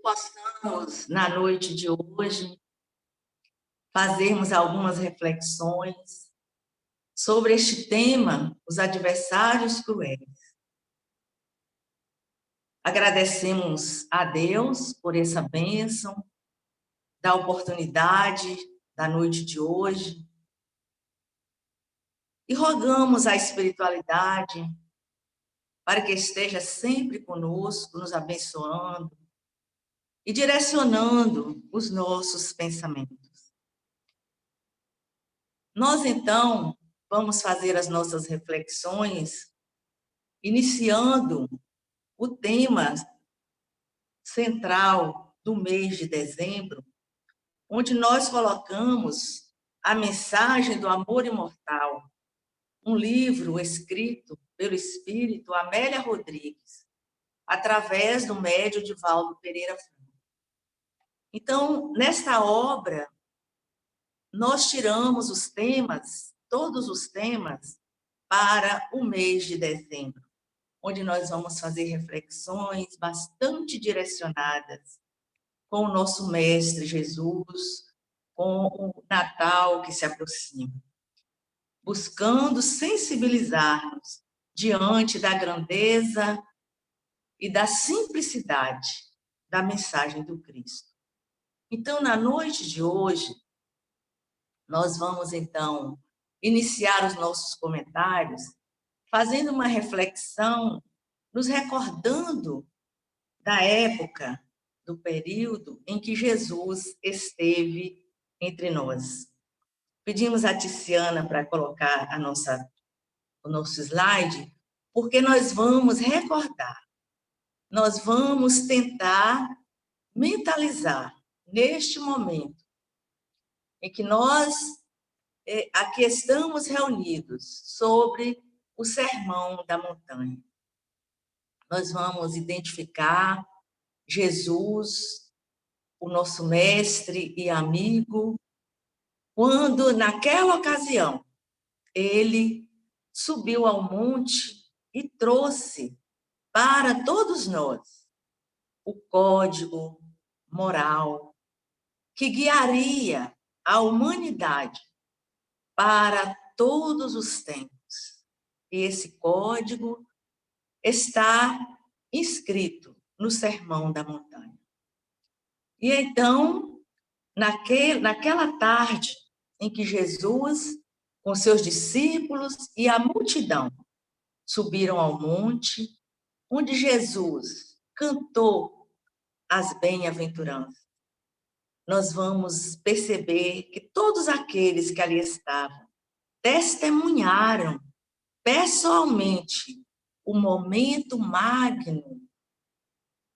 possamos, na noite de hoje, fazermos algumas reflexões sobre este tema, os adversários cruéis. Agradecemos a Deus por essa bênção, da oportunidade da noite de hoje, e rogamos a espiritualidade para que esteja sempre conosco, nos abençoando e direcionando os nossos pensamentos. Nós, então, vamos fazer as nossas reflexões, iniciando o tema central do mês de dezembro, onde nós colocamos a mensagem do amor imortal, um livro escrito pelo espírito Amélia Rodrigues, através do médium Divaldo Pereira Franco. Então, nesta obra, nós tiramos os temas, todos os temas, para o mês de dezembro, onde nós vamos fazer reflexões bastante direcionadas com o nosso Mestre Jesus, com o Natal que se aproxima, buscando sensibilizar-nos diante da grandeza e da simplicidade da mensagem do Cristo. Então, na noite de hoje, nós vamos, então, iniciar os nossos comentários fazendo uma reflexão, nos recordando da época, do período em que Jesus esteve entre nós. Pedimos a Tiziana para colocar o nosso slide, porque nós vamos recordar, nós vamos tentar mentalizar neste momento em que nós aqui estamos reunidos sobre o Sermão da Montanha. Nós vamos identificar Jesus, o nosso mestre e amigo, quando, naquela ocasião, ele subiu ao monte e trouxe para todos nós o código moral que guiaria a humanidade para todos os tempos. E esse código está inscrito no Sermão da Montanha. E então, naquela tarde em que Jesus, com seus discípulos e a multidão, subiram ao monte, onde Jesus cantou as bem-aventuranças, nós vamos perceber que todos aqueles que ali estavam testemunharam pessoalmente o momento magno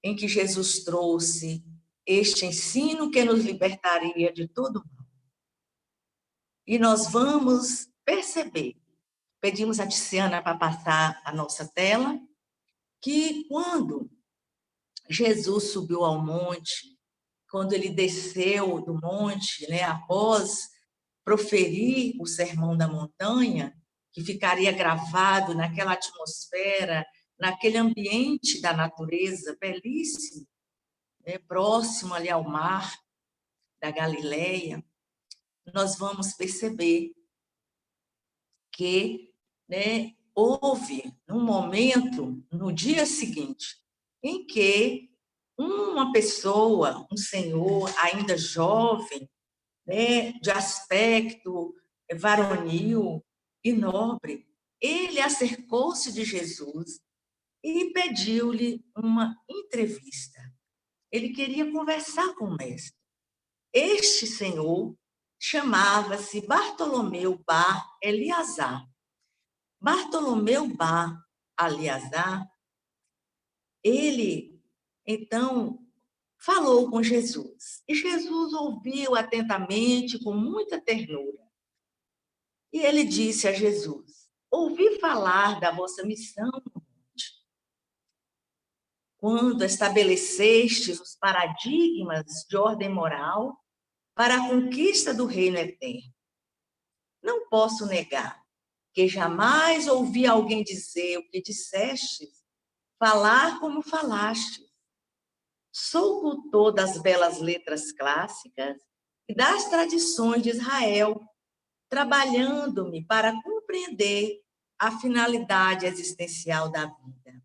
em que Jesus trouxe este ensino que nos libertaria de todo mal. E nós vamos perceber, pedimos a Tiziana para passar a nossa tela, que quando Jesus subiu ao monte, quando ele desceu do monte, após proferir o Sermão da Montanha, que ficaria gravado naquela atmosfera, naquele ambiente da natureza belíssimo, próximo ali ao mar da Galileia, nós vamos perceber que houve um momento, no dia seguinte, em que uma pessoa, um senhor ainda jovem, de aspecto varonil e nobre, ele acercou-se de Jesus e pediu-lhe uma entrevista. Ele queria conversar com o mestre. Este senhor chamava-se Bartolomeu Bar Eliazar. Bartolomeu Bar Eliazar, ele, então, falou com Jesus. E Jesus ouviu atentamente, com muita ternura. E ele disse a Jesus: ouvi falar da vossa missão no monte, quando estabelecestes os paradigmas de ordem moral para a conquista do reino eterno. Não posso negar que jamais ouvi alguém dizer o que disseste, falar como falaste. Sou cultor das belas letras clássicas e das tradições de Israel, trabalhando-me para compreender a finalidade existencial da vida.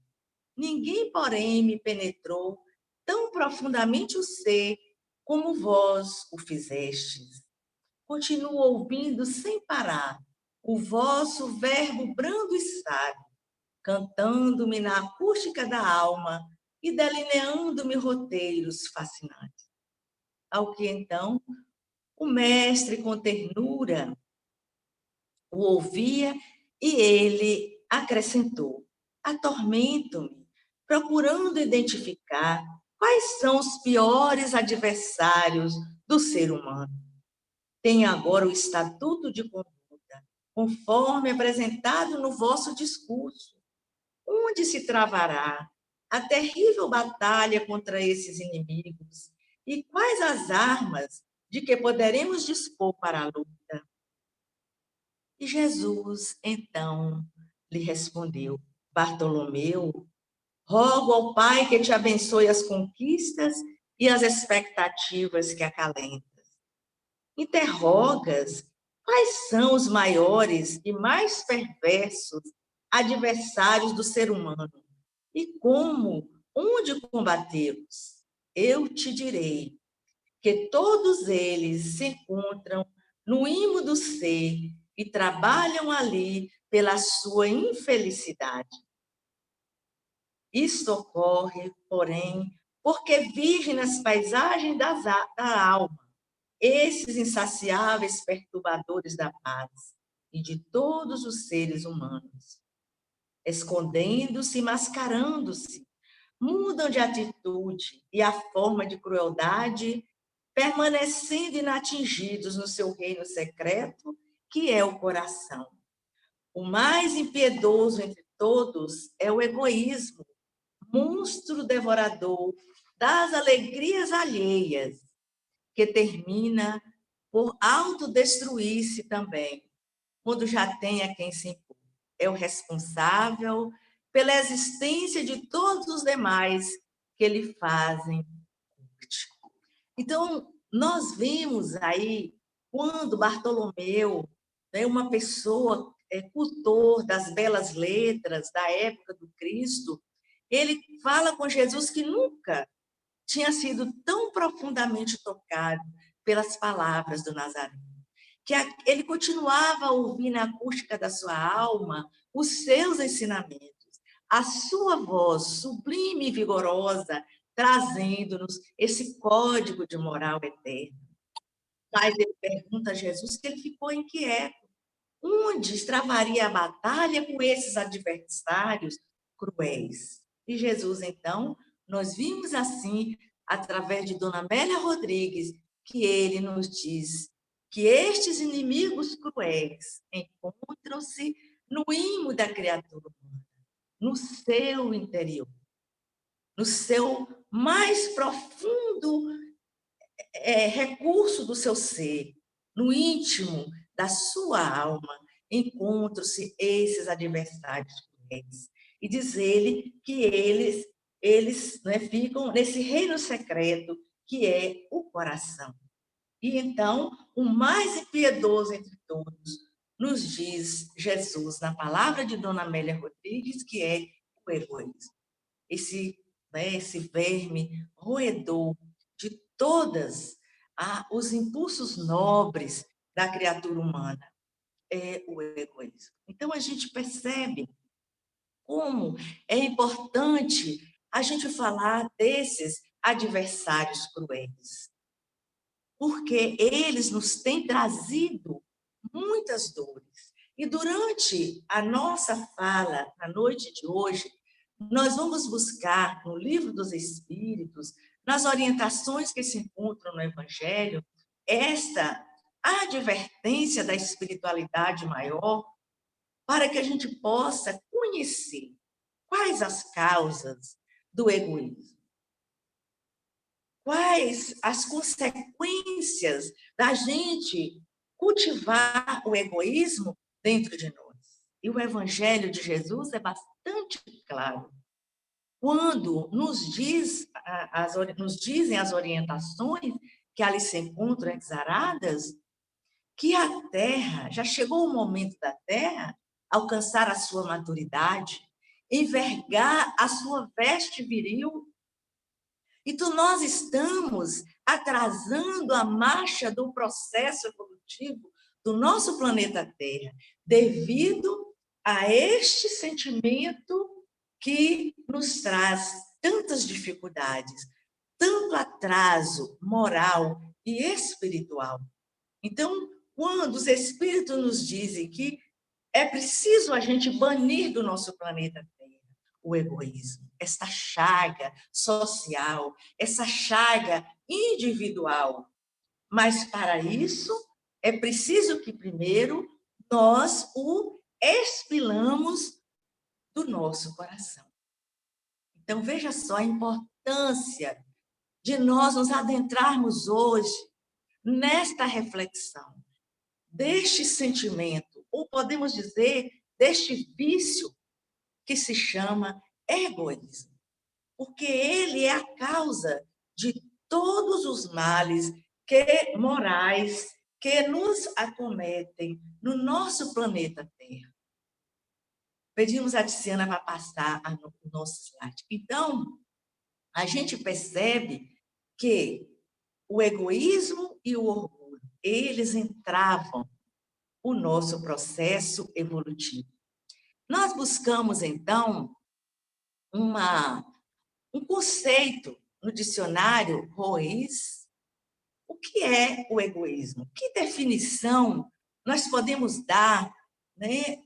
Ninguém, porém, me penetrou tão profundamente o ser como vós o fizestes. Continuo ouvindo sem parar o vosso verbo brando e sábio, cantando-me na acústica da alma e delineando-me roteiros fascinantes. Ao que então o mestre, com ternura, o ouvia e ele acrescentou: atormento-me, procurando identificar quais são os piores adversários do ser humano. Tem agora o estatuto de conduta, conforme apresentado no vosso discurso, onde se travará a terrível batalha contra esses inimigos e quais as armas de que poderemos dispor para a luta. E Jesus, então, lhe respondeu: Bartolomeu, rogo ao Pai que te abençoe as conquistas e as expectativas que acalentas. Interrogas quais são os maiores e mais perversos adversários do ser humano e como, onde combatê-los. Eu te direi que todos eles se encontram no imo do ser e trabalham ali pela sua infelicidade. Isto ocorre, porém, porque virgem nas paisagens da alma, esses insaciáveis perturbadores da paz e de todos os seres humanos, escondendo-se e mascarando-se, mudam de atitude e a forma de crueldade, permanecendo inatingidos no seu reino secreto, que é o coração. O mais impiedoso entre todos é o egoísmo, monstro devorador das alegrias alheias, que termina por autodestruir-se também, quando já tem a quem se impor. É o responsável pela existência de todos os demais que lhe fazem. Então, nós vimos aí, quando Bartolomeu, né, uma pessoa, cultor das belas letras da época do Cristo, ele fala com Jesus que nunca tinha sido tão profundamente tocado pelas palavras do Nazareno, que ele continuava a ouvir na acústica da sua alma os seus ensinamentos, a sua voz sublime e vigorosa, trazendo-nos esse código de moral eterno. Mas ele pergunta a Jesus que ele ficou inquieto. Onde travaria a batalha com esses adversários cruéis? E Jesus, então, nós vimos assim, através de Dona Amélia Rodrigues, que ele nos diz que estes inimigos cruéis encontram-se no imo da criatura humana, no seu interior, no seu mais profundo recurso do seu ser, no íntimo da sua alma, encontram-se esses adversários cruéis. E diz ele que eles né, ficam nesse reino secreto que é o coração. E então, o mais impiedoso entre todos, nos diz Jesus, na palavra de Dona Amélia Rodrigues, que é o egoísmo. Esse verme roedor de todas os impulsos nobres da criatura humana é o egoísmo. Então, a gente percebe como é importante a gente falar desses adversários cruéis, porque eles nos têm trazido muitas dores. E durante a nossa fala, na noite de hoje, nós vamos buscar no Livro dos Espíritos, nas orientações que se encontram no Evangelho, esta advertência da espiritualidade maior, para que a gente possa conhecer quais as causas do egoísmo, quais as consequências da gente cultivar o egoísmo dentro de nós. E o Evangelho de Jesus é bastante claro. quando nos dizem as orientações que ali se encontram exaradas, que a Terra, já chegou o momento da Terra alcançar a sua maturidade, envergar a sua veste viril. Então, nós estamos atrasando a marcha do processo evolutivo do nosso planeta Terra, devido a este sentimento que nos traz tantas dificuldades, tanto atraso moral e espiritual. Então, quando os espíritos nos dizem que é preciso a gente banir do nosso planeta Terra o egoísmo, essa chaga social, essa chaga individual. Mas, para isso, é preciso que, primeiro, nós o expelamos do nosso coração. Então, veja só a importância de nós nos adentrarmos hoje nesta reflexão, deste sentimento, ou podemos dizer, deste vício que se chama egoísmo, porque ele é a causa de todos os males morais que nos acometem no nosso planeta Terra. Pedimos a Tiziana para passar o nosso slide. Então, a gente percebe que o egoísmo e o orgulho, eles entravam o nosso processo evolutivo. Nós buscamos, então, um conceito no dicionário Ruiz. O que é o egoísmo? Que definição nós podemos dar, né,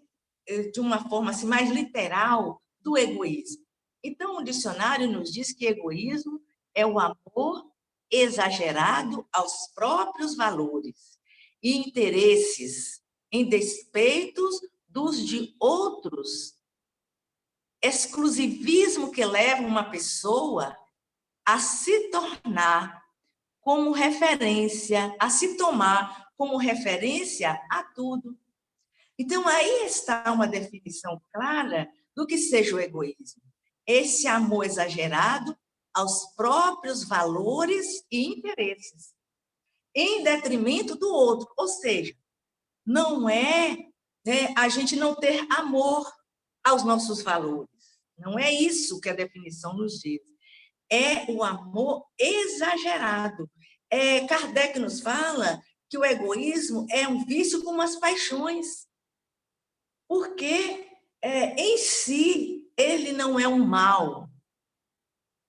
de uma forma assim, mais literal do egoísmo? Então, o dicionário nos diz que egoísmo é o amor exagerado aos próprios valores e interesses em despeitos dos de outros. Exclusivismo que leva uma pessoa a se tornar como referência, a se tomar como referência a tudo. Então, aí está uma definição clara do que seja o egoísmo. Esse amor exagerado aos próprios valores e interesses, em detrimento do outro. Ou seja, não é, né, a gente não ter amor aos nossos valores. Não é isso que a definição nos diz. É o amor exagerado. Kardec nos fala que o egoísmo é um vício como as paixões, porque em si ele não é um mal,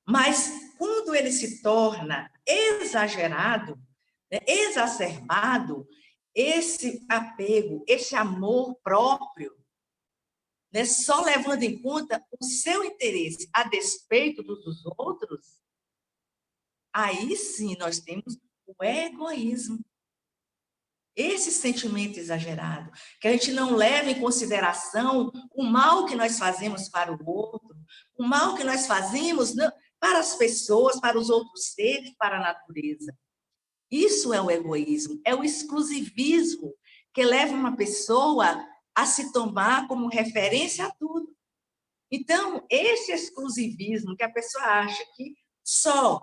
mas quando ele se torna exagerado, né, exacerbado, esse apego, esse amor próprio, né, só levando em conta o seu interesse a despeito dos outros, aí sim nós temos o egoísmo. Esse sentimento exagerado, que a gente não leva em consideração o mal que nós fazemos para o outro, o mal que nós fazemos para as pessoas, para os outros seres, para a natureza. Isso é o egoísmo, é o exclusivismo que leva uma pessoa a se tomar como referência a tudo. Então, esse exclusivismo que a pessoa acha que só,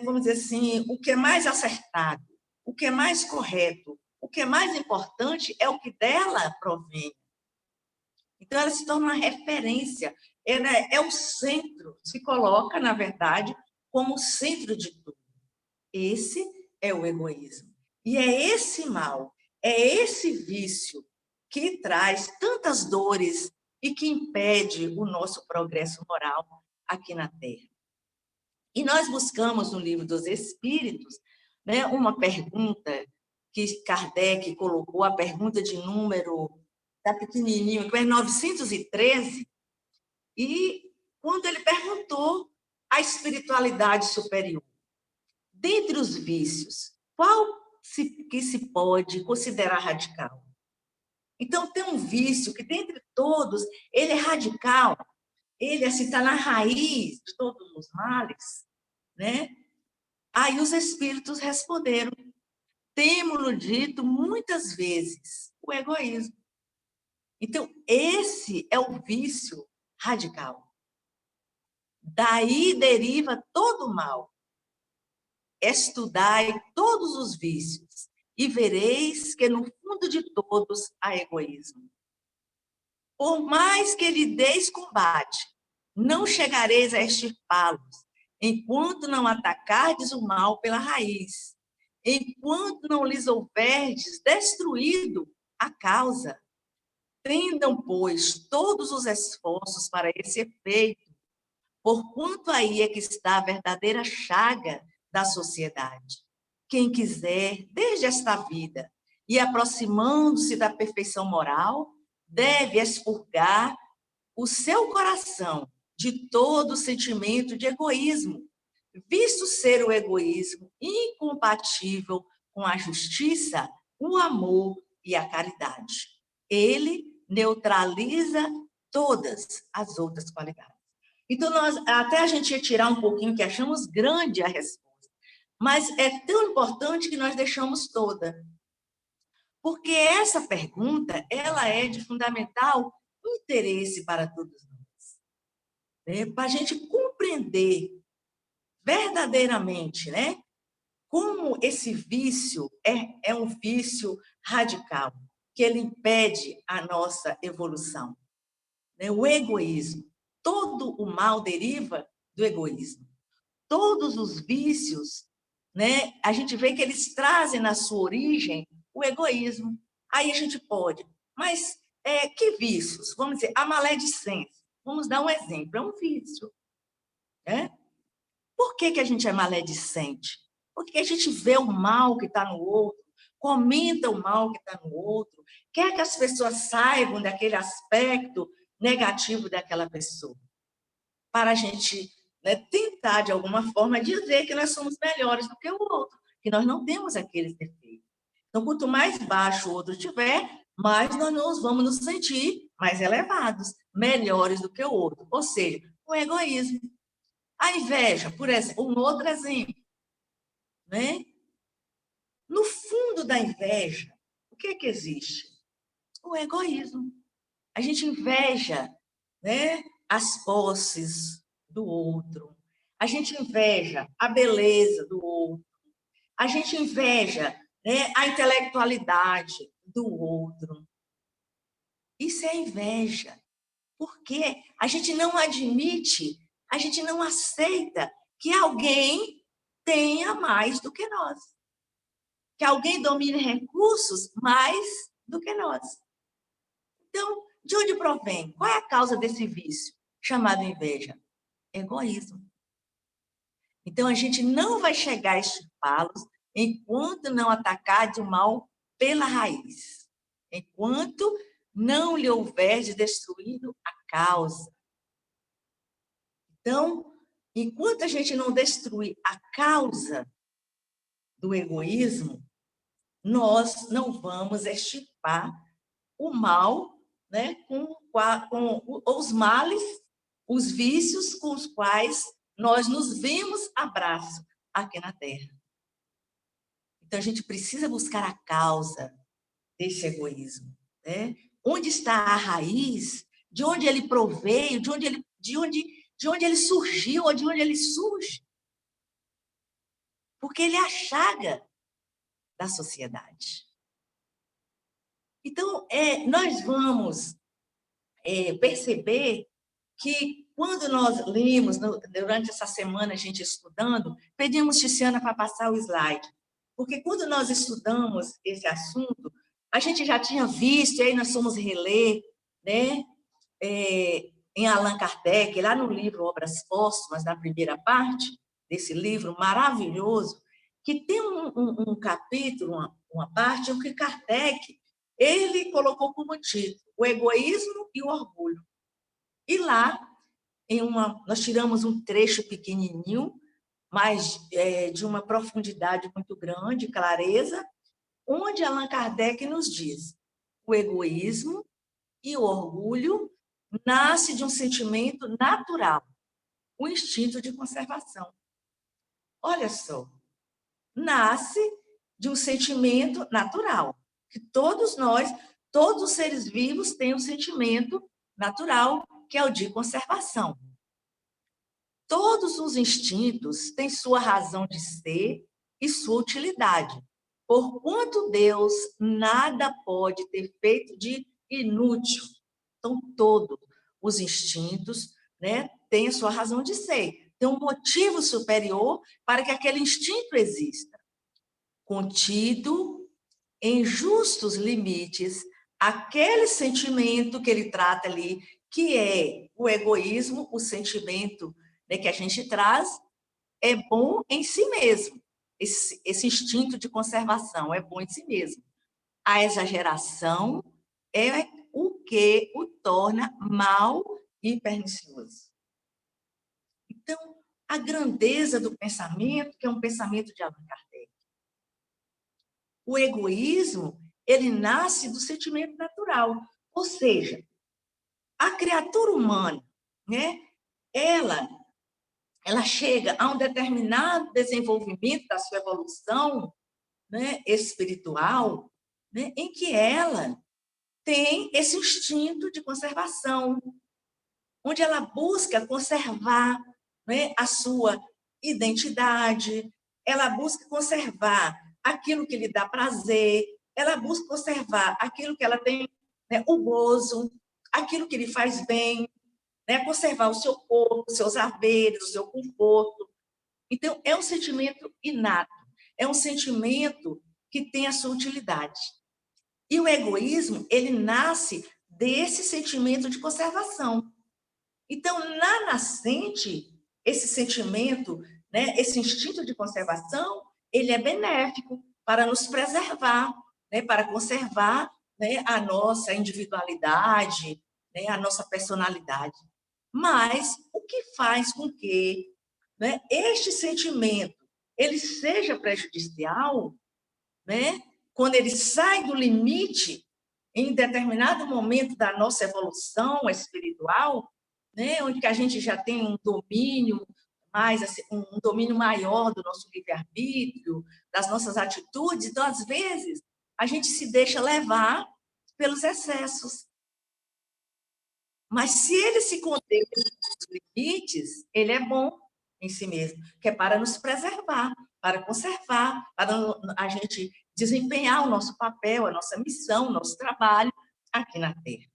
vamos dizer assim, o que é mais acertado, o que é mais correto, o que é mais importante é o que dela provém. Então, ela se torna uma referência, ela é o centro, se coloca, na verdade, como o centro de tudo. Esse é o egoísmo. E é esse mal, é esse vício que traz tantas dores e que impede o nosso progresso moral aqui na Terra. E nós buscamos no Livro dos Espíritos, né, uma pergunta que Kardec colocou, a pergunta de número, tá pequenininho, que é 913, e quando ele perguntou a espiritualidade superior, dentre os vícios, qual que se pode considerar radical? Então, tem um vício que, dentre todos, ele é radical, ele assim, está na raiz de todos os males, né? Aí os espíritos responderam, temos-lo dito muitas vezes, o egoísmo. Então, esse é o vício radical. Daí deriva todo o mal. Estudai todos os vícios, e vereis que no fundo de todos há egoísmo. Por mais que lhe deis combate, não chegareis a extirpá-los, enquanto não atacardes o mal pela raiz, enquanto não lhes houverdes destruído a causa. Tendam, pois, todos os esforços para esse efeito, porquanto aí é que está a verdadeira chaga da sociedade. Quem quiser, desde esta vida, e aproximando-se da perfeição moral, deve expurgar o seu coração de todo sentimento de egoísmo, visto ser o egoísmo incompatível com a justiça, o amor e a caridade. Ele neutraliza todas as outras qualidades. Então, até a gente ia tirar um pouquinho, que achamos grande a resposta, mas é tão importante que nós deixamos toda. Porque essa pergunta, ela é de fundamental interesse para todos nós. Né? Para a gente compreender verdadeiramente, né, como esse vício é um vício radical, que ele impede a nossa evolução. Né? O egoísmo. Todo o mal deriva do egoísmo. Todos os vícios, né, a gente vê que eles trazem na sua origem o egoísmo. Aí a gente pode, mas que vícios? Vamos dizer, a maledicência. Vamos dar um exemplo, é um vício. Né? Por que a gente é maledicente? Porque a gente vê o mal que está no outro, comenta o mal que está no outro, quer que as pessoas saibam daquele aspecto negativo daquela pessoa, para a gente, né, tentar, de alguma forma, dizer que nós somos melhores do que o outro, que nós não temos aqueles defeitos. Então, quanto mais baixo o outro tiver, mais nós vamos nos sentir mais elevados, melhores do que o outro. Ou seja, o egoísmo. A inveja, por exemplo, um outro exemplo. Né? No fundo da inveja, o que existe? O egoísmo. A gente inveja, né, as posses do outro. A gente inveja a beleza do outro. A gente inveja, né, a intelectualidade do outro. Isso é inveja. Porque a gente não admite, a gente não aceita que alguém tenha mais do que nós. Que alguém domine recursos mais do que nós. Então, de onde provém? Qual é a causa desse vício chamado inveja? Egoísmo. Então, a gente não vai chegar a extirpá-los enquanto não atacar de mal pela raiz. Enquanto não lhe houver de destruído a causa. Então, enquanto a gente não destruir a causa do egoísmo, nós não vamos extirpar o mal, né, com os males, os vícios com os quais nós nos vemos abraço aqui na Terra. Então, a gente precisa buscar a causa desse egoísmo. Né? Onde está a raiz, de onde ele proveio, de onde ele surgiu, ou de onde ele surge. Porque ele é a chaga da sociedade. Então, nós vamos perceber que, quando nós lemos, durante essa semana, a gente estudando, pedimos Tiziana para passar o slide, porque quando nós estudamos esse assunto, a gente já tinha visto, e aí nós fomos reler, né, em Allan Kardec, lá no livro Obras Póstumas, na primeira parte desse livro maravilhoso, que tem um capítulo, uma parte, em que Kardec ele colocou como título o egoísmo e o orgulho. E lá, nós tiramos um trecho pequenininho, mas de uma profundidade muito grande, clareza, onde Allan Kardec nos diz: o egoísmo e o orgulho nasce de um sentimento natural, o instinto de conservação. Olha só, nasce de um sentimento natural, que todos nós, todos os seres vivos têm um sentimento natural, que é o de conservação. Todos os instintos têm sua razão de ser e sua utilidade. Porquanto Deus nada pode ter feito de inútil. Então, todos os instintos, né, têm a sua razão de ser. Tem um motivo superior para que aquele instinto exista. Contido em justos limites, aquele sentimento que ele trata ali, que é o egoísmo, o sentimento, né, que a gente traz, é bom em si mesmo. Esse instinto de conservação é bom em si mesmo. A exageração é o que o torna mal e pernicioso. Então, a grandeza do pensamento, que é um pensamento de Allan Kardec. O egoísmo, ele nasce do sentimento natural. Ou seja, a criatura humana, né, ela chega a um determinado desenvolvimento da sua evolução, né, espiritual, né, em que ela tem esse instinto de conservação, onde ela busca conservar, né, a sua identidade, ela busca conservar aquilo que lhe dá prazer, ela busca conservar aquilo que ela tem, né, o gozo, aquilo que lhe faz bem, né, conservar o seu corpo, os seus haveres, o seu conforto. Então, é um sentimento inato, é um sentimento que tem a sua utilidade. E o egoísmo, ele nasce desse sentimento de conservação. Então, na nascente, esse sentimento, né, esse instinto de conservação, ele é benéfico para nos preservar, né, para conservar, né, a nossa individualidade, né, a nossa personalidade. Mas o que faz com que, né, este sentimento ele seja prejudicial, né, quando ele sai do limite em determinado momento da nossa evolução espiritual, né, onde que a gente já tem um domínio mais assim, um domínio maior do nosso livre-arbítrio, das nossas atitudes, então às vezes a gente se deixa levar pelos excessos. Mas se ele se contém nos limites, ele é bom em si mesmo, que é para nos preservar, para conservar, para a gente desempenhar o nosso papel, a nossa missão, o nosso trabalho aqui na Terra.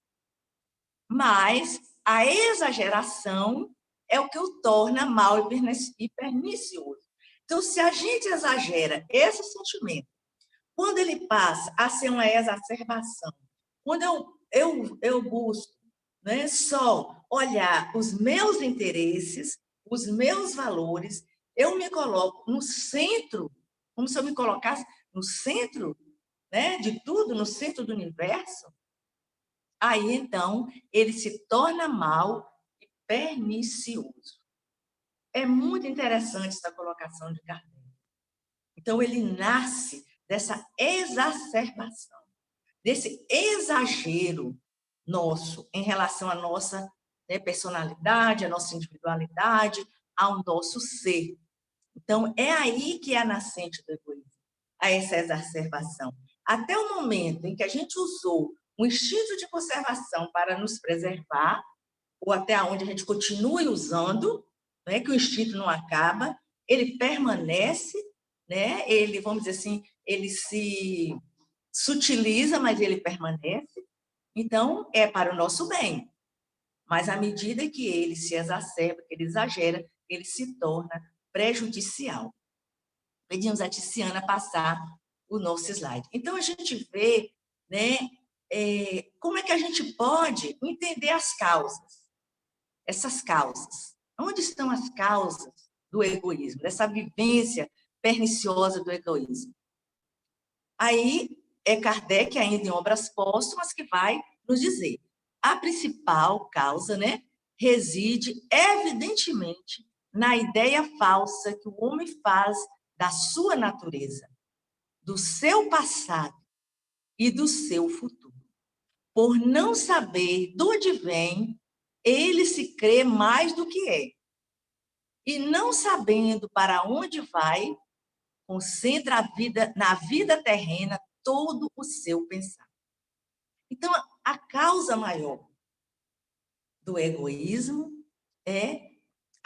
Mas a exageração é o que o torna mal e pernicioso. Então, se a gente exagera esse sentimento, quando ele passa a ser uma exacerbação, quando eu busco, né, só olhar os meus interesses, os meus valores, eu me coloco no centro, como se eu me colocasse no centro, né, de tudo, no centro do universo, aí, então, ele se torna mal e pernicioso. É muito interessante essa colocação de Kardec. Então, ele nasce dessa exacerbação, desse exagero nosso em relação à nossa, né, personalidade, à nossa individualidade, ao nosso ser. Então, é aí que é a nascente do egoísmo, a essa exacerbação. Até o momento em que a gente usou o instinto de conservação para nos preservar, ou até onde a gente continue usando, né, que o instinto não acaba, ele permanece, né, ele, vamos dizer assim, ele se sutiliza, mas ele permanece. Então, é para o nosso bem. Mas à medida que ele se exacerba, que ele exagera, ele se torna prejudicial. Pedimos a Tiziana passar o nosso slide. Então, a gente vê, né, como é que a gente pode entender as causas, essas causas. Onde estão as causas do egoísmo, dessa vivência perniciosa do egoísmo? Aí, é Kardec, ainda em Obras Póstumas, que vai nos dizer. A principal causa, né, reside, evidentemente, na ideia falsa que o homem faz da sua natureza, do seu passado e do seu futuro. Por não saber de onde vem, ele se crê mais do que é. E não sabendo para onde vai, concentra na vida terrena todo o seu pensar. Então, a causa maior do egoísmo é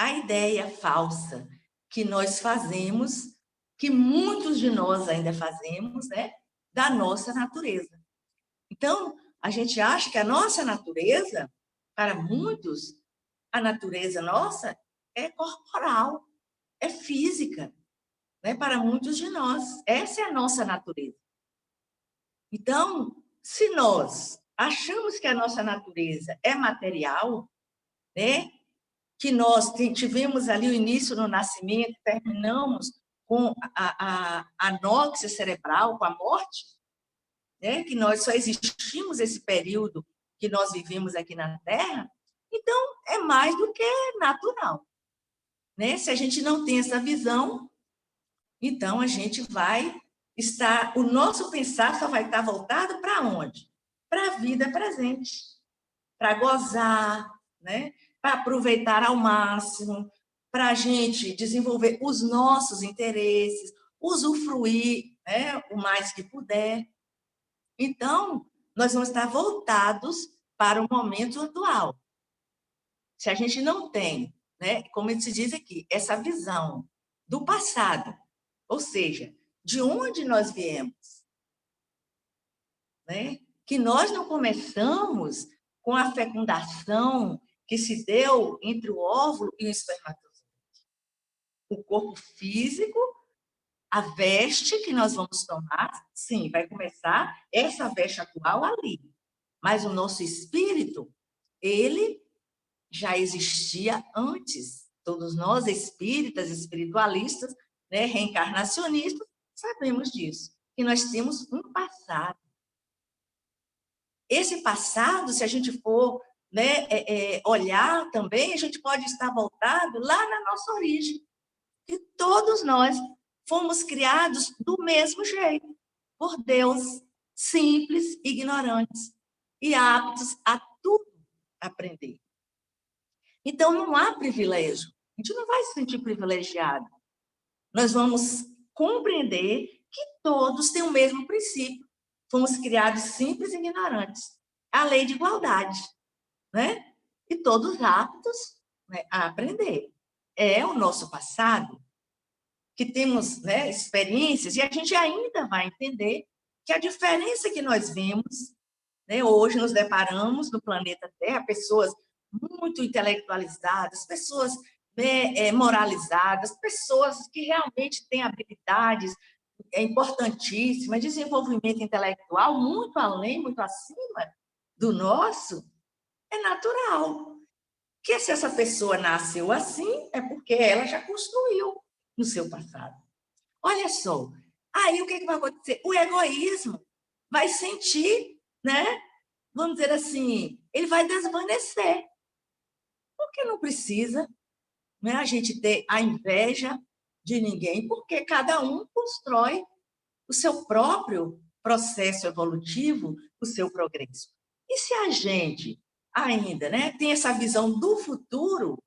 a ideia falsa que nós fazemos, que muitos de nós ainda fazemos, né, da nossa natureza. Então, a gente acha que a nossa natureza, para muitos, a natureza nossa é corporal, é física, né? Para muitos de nós, essa é a nossa natureza. Então, se nós achamos que a nossa natureza é material, né? Que nós tivemos ali o início no nascimento, terminamos com a anóxia cerebral, com a morte, né? Que nós só existimos esse período que nós vivemos aqui na Terra, então é mais do que natural, né? Se a gente não tem essa visão, então a gente vai estar, o nosso pensar só vai estar voltado para onde? Para a vida presente, para gozar, né? Para aproveitar ao máximo, para a gente desenvolver os nossos interesses, usufruir, né, o mais que puder. Então, nós vamos estar voltados para o momento atual. Se a gente não tem, né, como se diz aqui, essa visão do passado, ou seja, de onde nós viemos, né? Que nós não começamos com a fecundação que se deu entre o óvulo e o espermatozoide. O corpo físico, a veste que nós vamos tomar, sim, vai começar essa veste atual ali. Mas o nosso espírito, ele já existia antes. Todos nós, espíritas, espiritualistas, né, reencarnacionistas, sabemos disso, que nós temos um passado. Esse passado, se a gente for, né, olhar também, a gente pode estar voltado lá na nossa origem. E todos nós fomos criados do mesmo jeito, por Deus, simples, ignorantes e aptos a tudo aprender. Então, não há privilégio. A gente não vai se sentir privilegiado. Nós vamos compreender que todos têm o mesmo princípio. Fomos criados simples e ignorantes. A lei de igualdade, né? E todos aptos, né, a aprender. É o nosso passado, que temos, né, experiências, e a gente ainda vai entender que a diferença que nós vemos, né, hoje nos deparamos no planeta Terra, pessoas muito intelectualizadas, pessoas, né, moralizadas, pessoas que realmente têm habilidades importantíssimas, desenvolvimento intelectual muito além, muito acima do nosso, é natural. Que se essa pessoa nasceu assim, é porque ela já construiu no seu passado. Olha só, aí o que vai acontecer? O egoísmo vai sentir, né? Vamos dizer assim, ele vai desvanecer. Porque não precisa, né, a gente ter a inveja de ninguém, porque cada um constrói o seu próprio processo evolutivo, o seu progresso. E se a gente ainda, né, tem essa visão do futuro,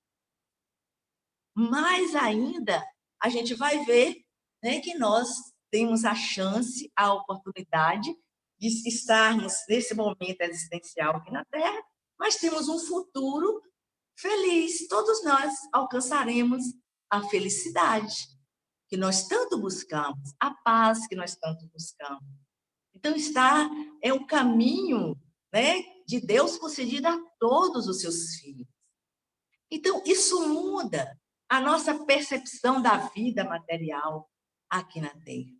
mais ainda a gente vai ver, né, que nós temos a chance, a oportunidade de estarmos nesse momento existencial aqui na Terra, mas temos um futuro feliz. Todos nós alcançaremos a felicidade que nós tanto buscamos, a paz que nós tanto buscamos. Então, é um caminho, né, de Deus concedido a todos os seus filhos. Então, isso muda a nossa percepção da vida material aqui na Terra.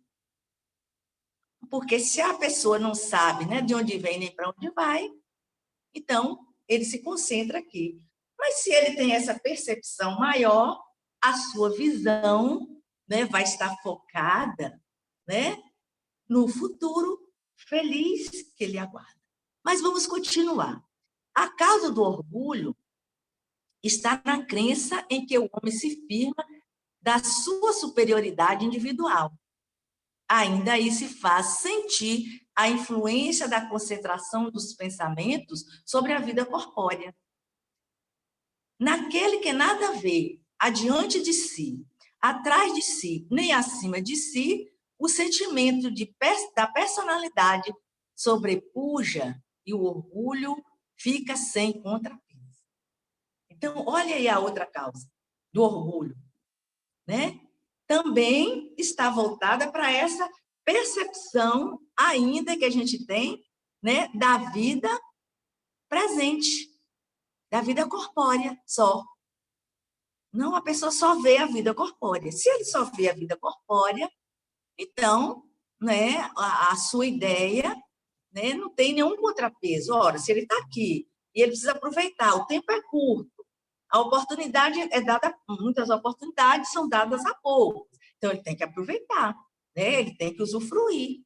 Porque se a pessoa não sabe, né, de onde vem nem para onde vai, então ele se concentra aqui. Mas se ele tem essa percepção maior, a sua visão, né, vai estar focada, né, no futuro feliz que ele aguarda. Mas vamos continuar. A causa do orgulho está na crença em que o homem se firma da sua superioridade individual. Ainda aí se faz sentir a influência da concentração dos pensamentos sobre a vida corpórea. Naquele que nada vê adiante de si, atrás de si, nem acima de si, o sentimento da personalidade sobrepuja e o orgulho fica sem contrapeso. Então, olha aí a outra causa. do orgulho, né? Também está voltada para essa percepção ainda que a gente tem, né, da vida presente, da vida corpórea só. Não, a pessoa só vê a vida corpórea. Se ele só vê a vida corpórea, então, né, a sua ideia, né, não tem nenhum contrapeso. Ora, se ele está aqui e ele precisa aproveitar, o tempo é curto, a oportunidade é dada, muitas oportunidades são dadas a poucos. Então, ele tem que aproveitar, né? Ele tem que usufruir,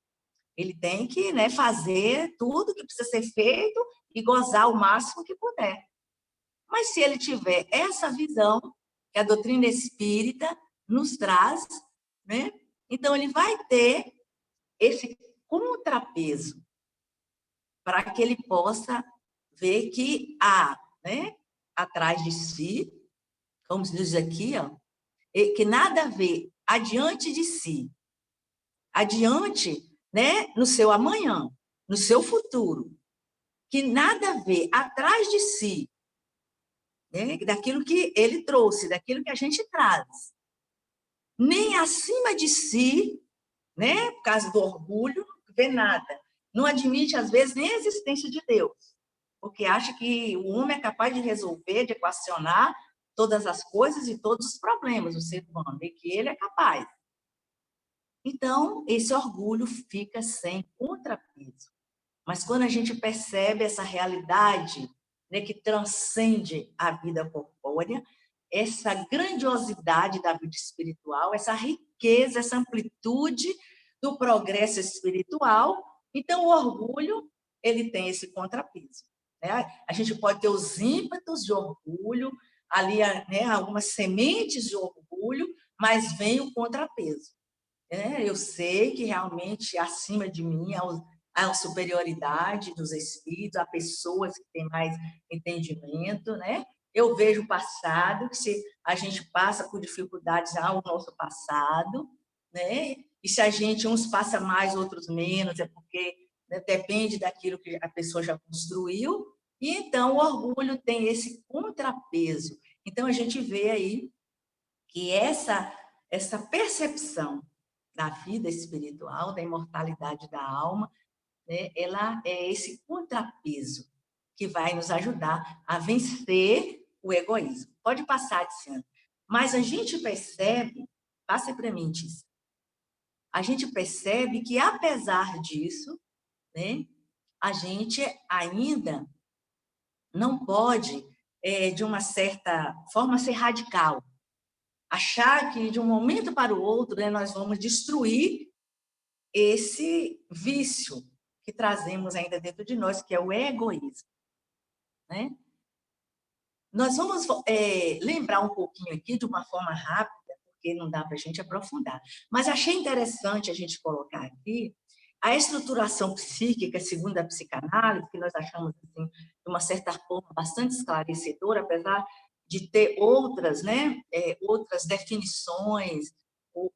ele tem que, né, fazer tudo que precisa ser feito e gozar o máximo que puder. Mas se ele tiver essa visão que a doutrina espírita nos traz, né? Então, ele vai ter esse contrapeso para que ele possa ver que há, né, atrás de si, como se diz aqui, ó, que nada a ver adiante de si, adiante, né, no seu amanhã, no seu futuro, que nada a ver atrás de si, né, daquilo que ele trouxe, daquilo que a gente traz, nem acima de si, né, por causa do orgulho, não vê nada, não admite, às vezes, nem a existência de Deus, porque acha que o homem é capaz de resolver, de equacionar todas as coisas e todos os problemas do ser humano, e que ele é capaz. Então, esse orgulho fica sem contrapeso. Mas quando a gente percebe essa realidade, né, que transcende a vida corpórea, essa grandiosidade da vida espiritual, essa riqueza, essa amplitude do progresso espiritual, então o orgulho, ele tem esse contrapeso, né? A gente pode ter os ímpetos de orgulho, ali, né, algumas sementes de orgulho, mas vem o contrapeso. Eu sei que realmente acima de mim há superioridade dos espíritos, há pessoas que têm mais entendimento, né? Eu vejo o passado, que se a gente passa por dificuldades, há o nosso passado, né? E se a gente, uns passa mais, outros menos, é porque, né, depende daquilo que a pessoa já construiu, e então o orgulho tem esse contrapeso. Então a gente vê aí que essa percepção da vida espiritual, da imortalidade da alma, né, ela é esse contrapeso que vai nos ajudar a vencer o egoísmo. Pode passar, Tiziana. Mas a gente percebe, passa para mim, Tiziana, a gente percebe que, apesar disso, né, a gente ainda não pode, de uma certa forma, ser radical. Achar que, de um momento para o outro, né, nós vamos destruir esse vício que trazemos ainda dentro de nós, que é o egoísmo, né? Nós vamos lembrar um pouquinho aqui de uma forma rápida, porque não dá para a gente aprofundar, mas achei interessante a gente colocar aqui a estruturação psíquica, segundo a psicanálise, que nós achamos, assim, de uma certa forma, bastante esclarecedora, apesar de ter outras, né, outras definições,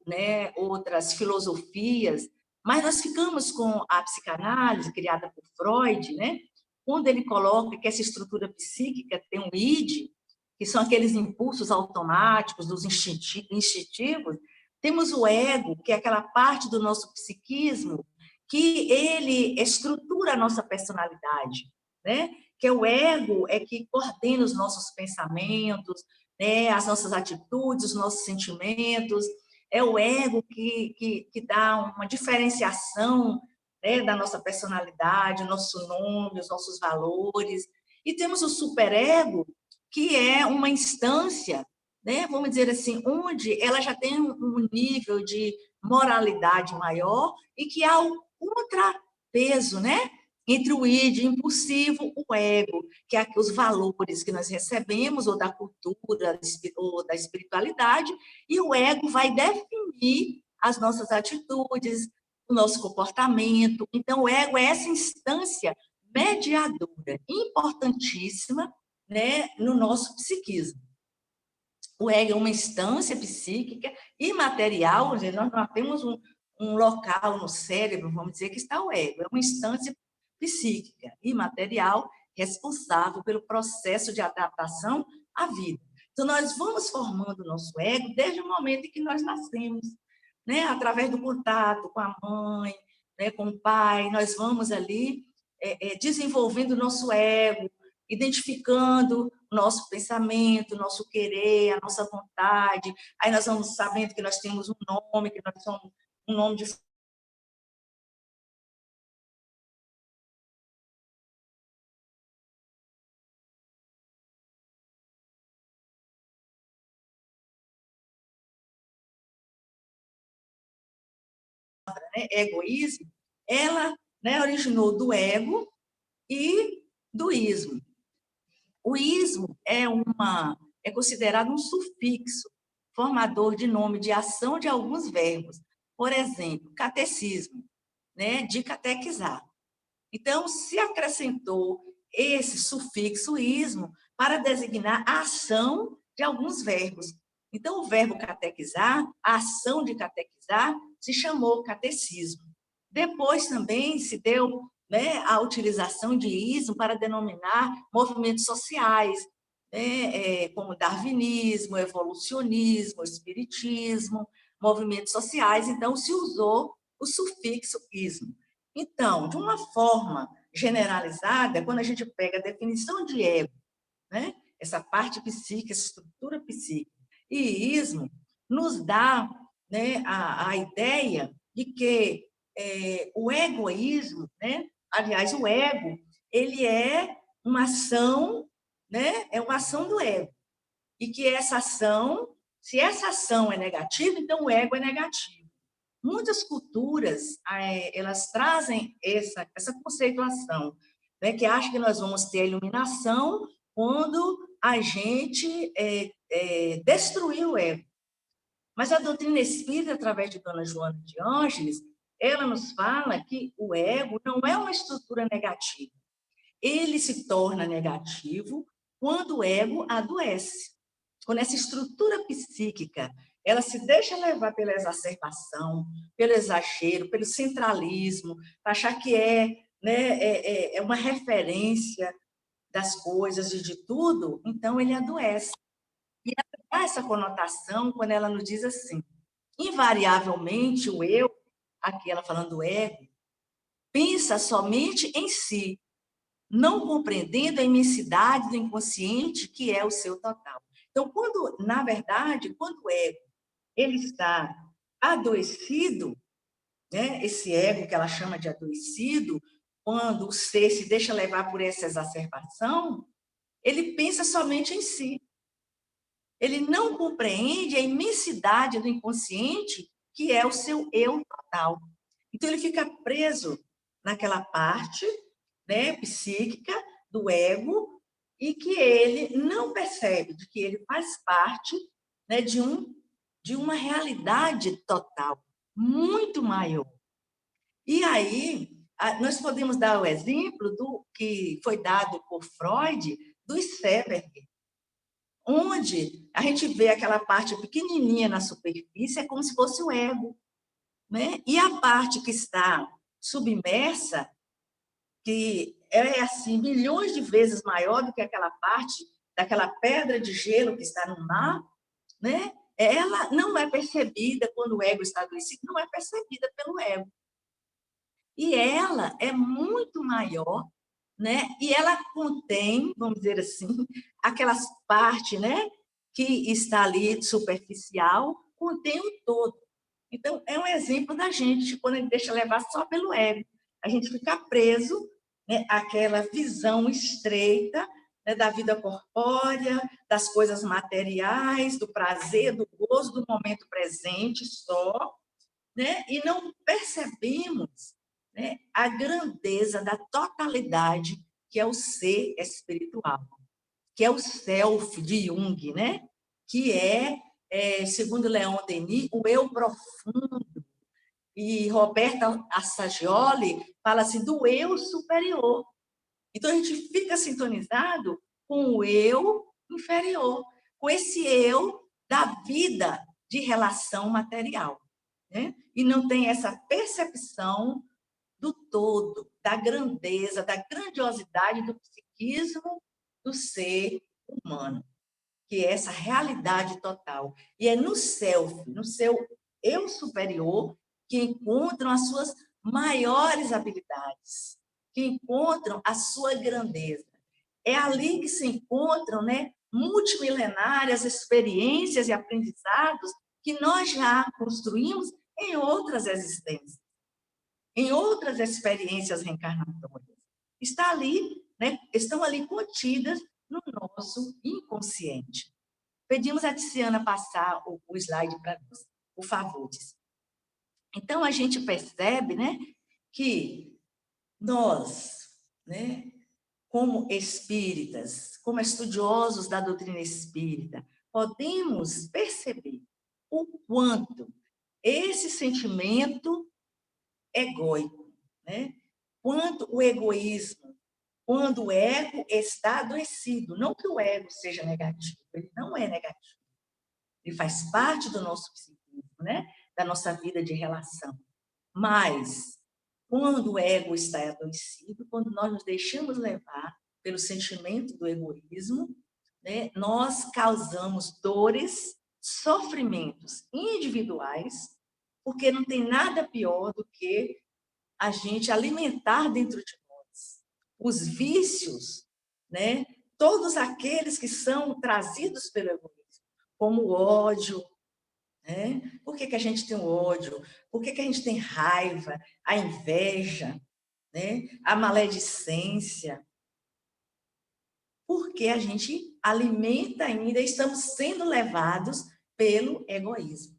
né, outras filosofias, mas nós ficamos com a psicanálise, criada por Freud, né, quando ele coloca que essa estrutura psíquica tem um id, que são aqueles impulsos automáticos, dos instintivos, temos o ego, que é aquela parte do nosso psiquismo, que ele estrutura a nossa personalidade, né? Que é o ego é que coordena os nossos pensamentos, né? As nossas atitudes, os nossos sentimentos, é o ego que dá uma diferenciação, né, da nossa personalidade, o nosso nome, os nossos valores. E temos o superego, que é uma instância, né, vamos dizer assim, onde ela já tem um nível de moralidade maior e que há o contrapeso, né, entre o id impulsivo, o ego, que é os valores que nós recebemos, ou da cultura, ou da espiritualidade, e o ego vai definir as nossas atitudes, o nosso comportamento. Então, o ego é essa instância mediadora, importantíssima, né, no nosso psiquismo. O ego é uma instância psíquica imaterial, nós temos um local no cérebro, vamos dizer, que está o ego, é uma instância psíquica imaterial responsável pelo processo de adaptação à vida. Então, nós vamos formando o nosso ego desde o momento em que nós nascemos, né? Através do contato com a mãe, né? Com o pai, nós vamos ali desenvolvendo o nosso ego, identificando o nosso pensamento, o nosso querer, a nossa vontade. Aí nós vamos sabendo que nós temos um nome, que nós somos um nome de egoísmo, ela, né, originou do ego e do ismo. O ismo é considerado um sufixo, formador de nome de ação de alguns verbos. Por exemplo, catecismo, né, de catequizar. Então, se acrescentou esse sufixo ismo para designar a ação de alguns verbos. Então, o verbo catequizar, a ação de catequizar, se chamou catecismo. Depois também se deu, né, a utilização de ismo para denominar movimentos sociais, né, como darwinismo, evolucionismo, espiritismo, movimentos sociais. Então, se usou o sufixo ismo. Então, de uma forma generalizada, quando a gente pega a definição de ego, né, essa parte psíquica, essa estrutura psíquica, e ismo, nos dá, né, a ideia de que o egoísmo, né, aliás, o ego, ele é uma ação, né, é uma ação do ego. E que essa ação, se essa ação é negativa, então o ego é negativo. Muitas culturas, elas trazem essa conceituação, né, que acha que nós vamos ter a iluminação quando a gente destruir o ego. Mas a doutrina espírita, através de Dona Joana de Ângeles, ela nos fala que o ego não é uma estrutura negativa. Ele se torna negativo quando o ego adoece. Quando essa estrutura psíquica ela se deixa levar pela exacerbação, pelo exagero, pelo centralismo, para achar que é uma referência das coisas e de tudo, então ele adoece. E ela dá essa conotação quando ela nos diz assim, invariavelmente o eu, aqui ela falando do ego, pensa somente em si, não compreendendo a imensidade do inconsciente que é o seu total. Então, na verdade, quando o ego ele está adoecido, né? Esse ego que ela chama de adoecido, quando o ser se deixa levar por essa exacerbação, ele pensa somente em si. Ele não compreende a imensidade do inconsciente que é o seu eu total. Então, ele fica preso naquela parte, né, psíquica do ego e que ele não percebe de que ele faz parte, né, de uma realidade total, muito maior. E aí, nós podemos dar o exemplo do que foi dado por Freud, do Seberg, onde a gente vê aquela parte pequenininha na superfície, é como se fosse o ego, né? E a parte que está submersa, que é assim milhões de vezes maior do que aquela parte daquela pedra de gelo que está no mar, né? Ela não é percebida quando o ego está adoecido, não é percebida pelo ego. E ela é muito maior, né? E ela contém, vamos dizer assim, aquelas partes, né, que está ali superficial, contém o todo. Então, é um exemplo da gente, quando a gente deixa levar só pelo ego. A gente fica preso, né, àquela visão estreita, né, da vida corpórea, das coisas materiais, do prazer, do gozo, do momento presente só, né? E não percebemos, né, a grandeza da totalidade que é o ser espiritual, que é o self de Jung, né? Que segundo Leon Denis, o eu profundo. E Roberta Assagioli fala assim do eu superior. Então, a gente fica sintonizado com o eu inferior, com esse eu da vida de relação material, né? E não tem essa percepção do todo, da grandeza, da grandiosidade do psiquismo do ser humano, que é essa realidade total. E é no self, no seu eu superior, que encontram as suas maiores habilidades, que encontram a sua grandeza. É ali que se encontram, né, multimilenárias experiências e aprendizados que nós já construímos em outras existências, em outras experiências reencarnatórias. Está ali, né, estão ali contidas no nosso inconsciente. Pedimos a Tiziana passar o slide para nós, por favor. Então, a gente percebe, né, que nós, né, como espíritas, como estudiosos da doutrina espírita, podemos perceber o quanto esse sentimento egóico, né, quanto o egoísmo, quando o ego está adoecido, não que o ego seja negativo, ele não é negativo, ele faz parte do nosso psiquismo, né, da nossa vida de relação, mas quando o ego está adoecido, quando nós nos deixamos levar pelo sentimento do egoísmo, né, nós causamos dores, sofrimentos individuais, porque não tem nada pior do que a gente alimentar dentro de nós os vícios, né, todos aqueles que são trazidos pelo egoísmo, como o ódio, né? Por que a gente tem ódio? Por que a gente tem raiva, a inveja, né? A maledicência? Porque a gente alimenta ainda, estamos sendo levados pelo egoísmo.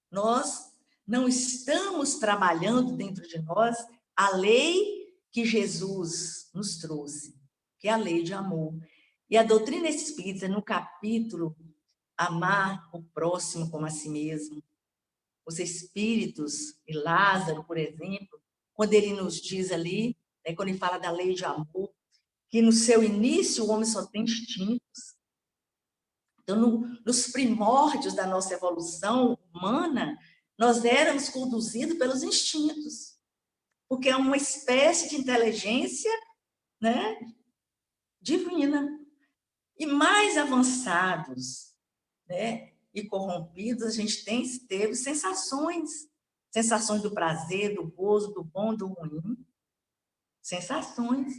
Nós não estamos trabalhando dentro de nós a lei que Jesus nos trouxe, que é a lei de amor. E a doutrina espírita, no capítulo Amar o próximo como a si mesmo, os espíritos, e Lázaro, por exemplo, quando ele nos diz ali, né, quando ele fala da lei de amor, que no seu início o homem só tem instintos. Então, nos primórdios da nossa evolução humana, nós éramos conduzidos pelos instintos, porque é uma espécie de inteligência, né, divina. E mais avançados, né, e corrompidos, a gente teve sensações do prazer, do gozo, do bom, do ruim, sensações.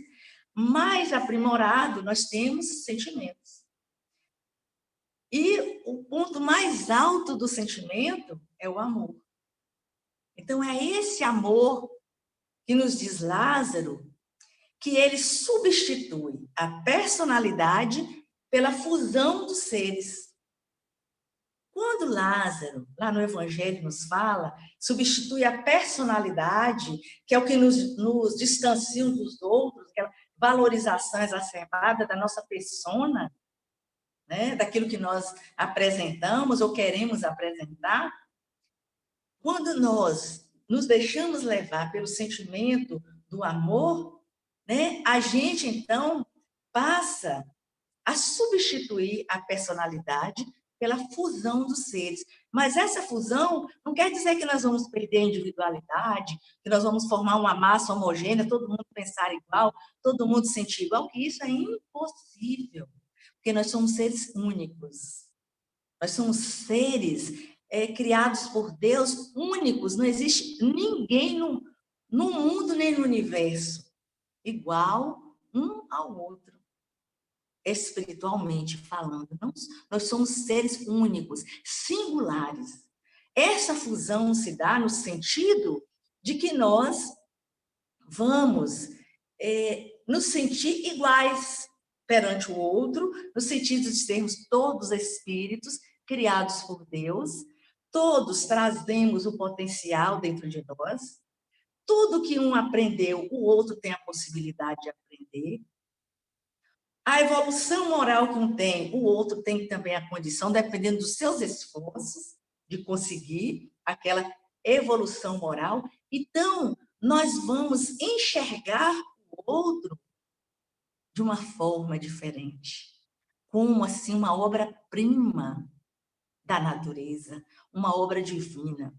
Mais aprimorado, nós temos sentimentos. E o ponto mais alto do sentimento é o amor. Então, é esse amor que nos diz Lázaro, que ele substitui a personalidade pela fusão dos seres. Quando Lázaro, lá no Evangelho, nos fala, substitui a personalidade, que é o que nos distancia uns dos outros, aquela valorização exacerbada da nossa persona, né, daquilo que nós apresentamos ou queremos apresentar, quando nós nos deixamos levar pelo sentimento do amor, né, a gente, então, passa a substituir a personalidade pela fusão dos seres. Mas essa fusão não quer dizer que nós vamos perder a individualidade, que nós vamos formar uma massa homogênea, todo mundo pensar igual, todo mundo sentir igual, que isso é impossível, porque nós somos seres únicos. Nós somos seres criados por Deus únicos, não existe ninguém no mundo nem no universo igual um ao outro. Espiritualmente falando, nós somos seres únicos, singulares. Essa fusão se dá no sentido de que nós vamos nos sentir iguais perante o outro, no sentido de sermos todos espíritos criados por Deus, todos trazemos o potencial dentro de nós, tudo que um aprendeu, o outro tem a possibilidade de aprender. A evolução moral que um tem, o outro tem também a condição, dependendo dos seus esforços, de conseguir aquela evolução moral. Então, nós vamos enxergar o outro de uma forma diferente, como assim uma obra-prima da natureza, uma obra divina.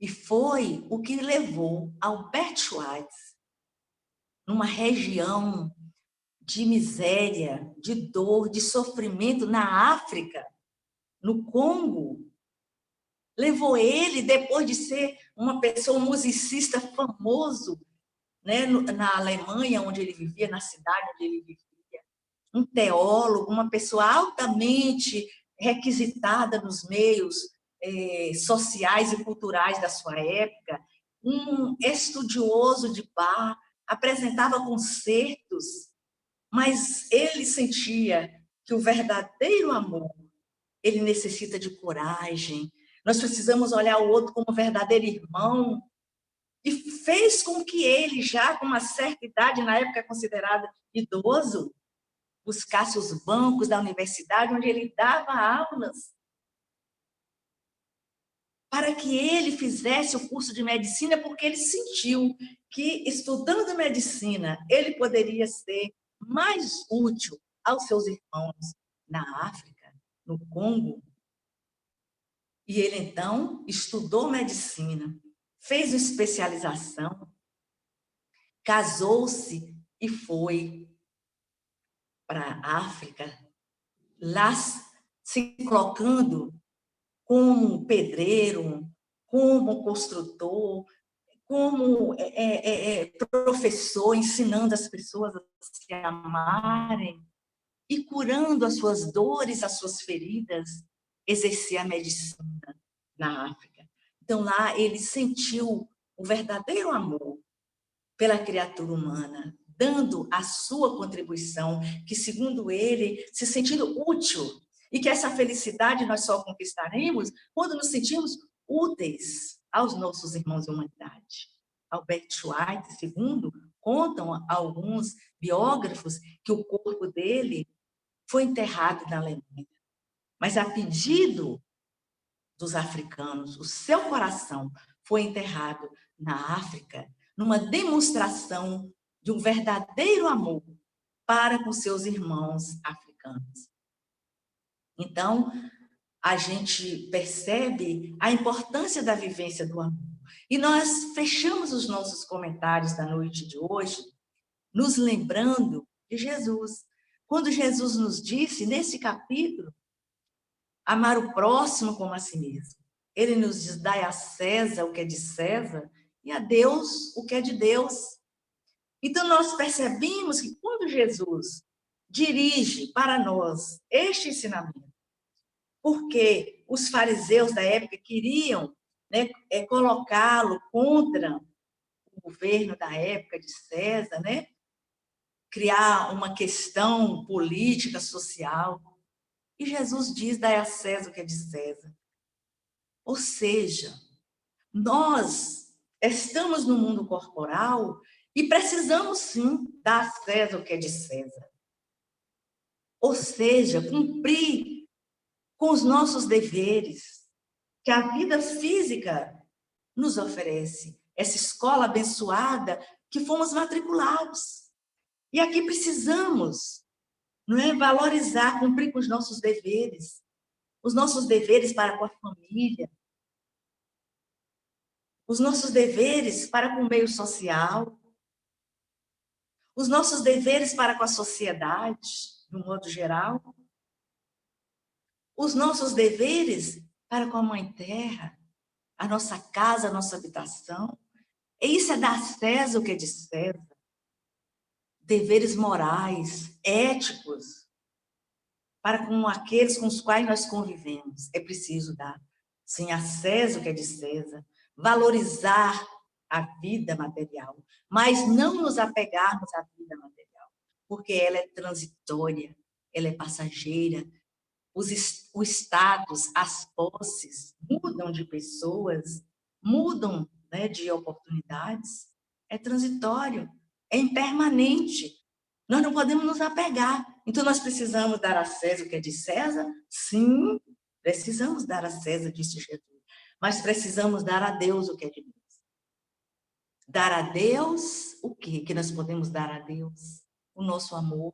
E foi o que levou Albert Schweitzer, numa região de miséria, de dor, de sofrimento na África, no Congo, levou ele, depois de ser uma pessoa, um musicista famoso, né, na Alemanha, onde ele vivia, na cidade onde ele vivia, um teólogo, uma pessoa altamente requisitada nos meios sociais e culturais da sua época, um estudioso de Bach, apresentava concertos, mas ele sentia que o verdadeiro amor, ele necessita de coragem. Nós precisamos olhar o outro como verdadeiro irmão. E fez com que ele, já com uma certa idade, na época considerado idoso, buscasse os bancos da universidade onde ele dava aulas, para que ele fizesse o curso de medicina, porque ele sentiu que, estudando medicina, ele poderia ser mais útil aos seus irmãos na África, no Congo. E ele, então, estudou medicina, fez uma especialização, casou-se e foi para a África, lá se colocando como pedreiro, como construtor, como professor, ensinando as pessoas a se amarem e curando as suas dores, as suas feridas, exercer a medicina na África. Então, lá ele sentiu o verdadeiro amor pela criatura humana, dando a sua contribuição, que, segundo ele, se sentindo útil, e que essa felicidade nós só conquistaremos quando nos sentirmos úteis aos nossos irmãos de humanidade. Albert Schweitzer, segundo, contam alguns biógrafos que o corpo dele foi enterrado na Alemanha, mas a pedido dos africanos, o seu coração foi enterrado na África, numa demonstração de um verdadeiro amor para com seus irmãos africanos. Então, a gente percebe a importância da vivência do amor. E nós fechamos os nossos comentários da noite de hoje, nos lembrando de Jesus. Quando Jesus nos disse, nesse capítulo, amar o próximo como a si mesmo. Ele nos diz, dai a César o que é de César e a Deus o que é de Deus. Então, nós percebemos que quando Jesus dirige para nós este ensinamento, porque os fariseus da época queriam, né, colocá-lo contra o governo da época de César, né, criar uma questão política, social. E Jesus diz, dai a César o que é de César. Ou seja, nós estamos no mundo corporal e precisamos, sim, dar a César o que é de César. Ou seja, cumprir com os nossos deveres que a vida física nos oferece. Essa escola abençoada que fomos matriculados. E aqui precisamos, não é, valorizar, cumprir com os nossos deveres para com a família, os nossos deveres para com o meio social, os nossos deveres para com a sociedade, de um modo geral, os nossos deveres para com a Mãe Terra, a nossa casa, a nossa habitação. E isso é dar a César o que é de César. Deveres morais, éticos, para com aqueles com os quais nós convivemos. É preciso dar, sim, a César o que é de César, valorizar a vida material, mas não nos apegarmos à vida material, porque ela é transitória, ela é passageira. O status, as posses mudam de pessoas, mudam, né, de oportunidades, é transitório, é impermanente. Nós não podemos nos apegar. Então, nós precisamos dar a César o que é de César? Sim, precisamos dar a César, disse Jesus. Mas precisamos dar a Deus o que é de Deus. Dar a Deus o quê? Que nós podemos dar a Deus? O nosso amor,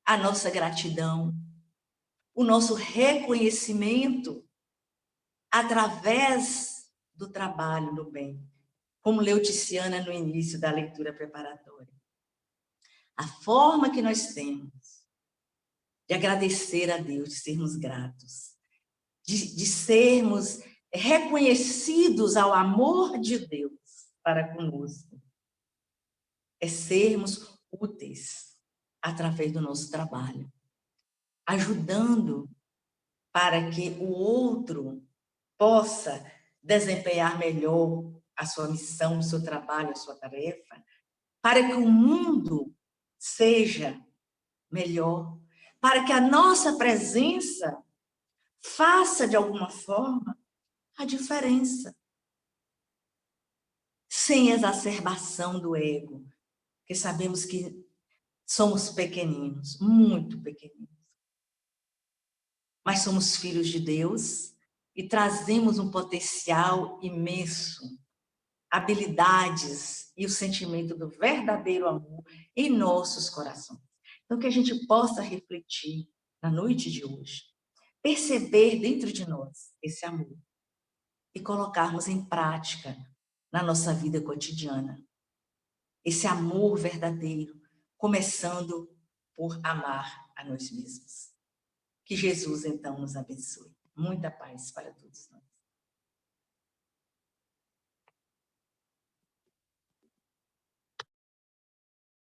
a nossa gratidão, o nosso reconhecimento através do trabalho no bem, como leu Tiziana no início da leitura preparatória. a forma que nós temos de agradecer a Deus, de sermos gratos, de sermos reconhecidos ao amor de Deus para conosco, é sermos úteis através do nosso trabalho, ajudando para que o outro possa desempenhar melhor a sua missão, o seu trabalho, a sua tarefa, para que o mundo seja melhor, para que a nossa presença faça, de alguma forma, a diferença, sem exacerbação do ego, porque sabemos que somos pequeninos, muito pequeninos, mas somos filhos de Deus e trazemos um potencial imenso, habilidades e o sentimento do verdadeiro amor em nossos corações. Então, que a gente possa refletir na noite de hoje, perceber dentro de nós esse amor e colocarmos em prática na nossa vida cotidiana. Esse amor verdadeiro, começando por amar a nós mesmos. Que Jesus, então, nos abençoe. Muita paz para todos nós.